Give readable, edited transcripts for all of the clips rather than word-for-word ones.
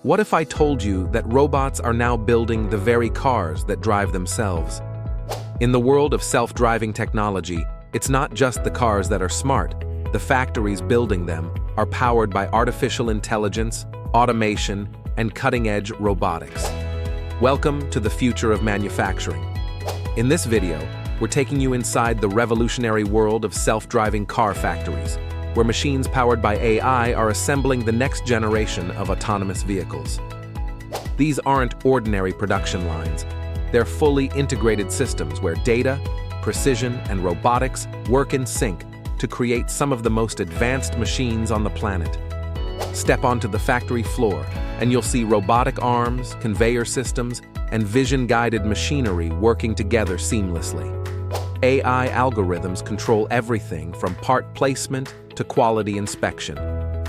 What if I told you that robots are now building the very cars that drive themselves? In the world of self-driving technology, it's not just the cars that are smart. The factories building them are powered by artificial intelligence, automation, and cutting-edge robotics. Welcome to the future of manufacturing. In this video, we're taking you inside the revolutionary world of self-driving car factories, where machines powered by AI are assembling the next generation of autonomous vehicles. These aren't ordinary production lines. They're fully integrated systems where data, precision, and robotics work in sync to create some of the most advanced machines on the planet. Step onto the factory floor, and you'll see robotic arms, conveyor systems, and vision-guided machinery working together seamlessly. AI algorithms control everything from part placement to quality inspection,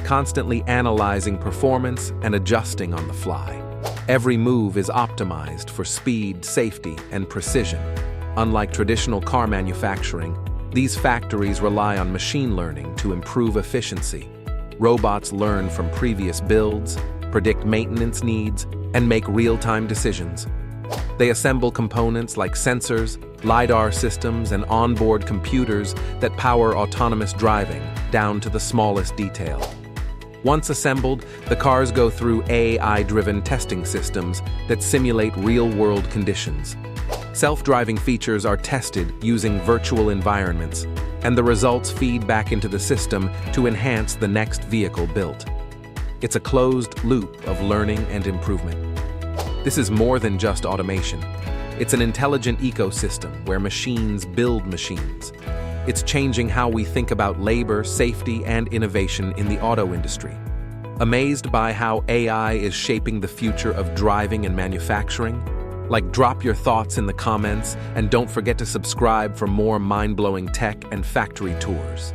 constantly analyzing performance and adjusting on the fly. Every move is optimized for speed, safety, and precision. Unlike traditional car manufacturing, these factories rely on machine learning to improve efficiency. Robots learn from previous builds, predict maintenance needs, and make real-time decisions. They assemble components like sensors, LiDAR systems, and onboard computers that power autonomous driving down to the smallest detail. Once assembled, the cars go through AI-driven testing systems that simulate real-world conditions. Self-driving features are tested using virtual environments, and the results feed back into the system to enhance the next vehicle built. It's a closed loop of learning and improvement. This is more than just automation. It's an intelligent ecosystem where machines build machines. It's changing how we think about labor, safety, and innovation in the auto industry. Amazed by how AI is shaping the future of driving and manufacturing? Drop your thoughts in the comments, and don't forget to subscribe for more mind-blowing tech and factory tours.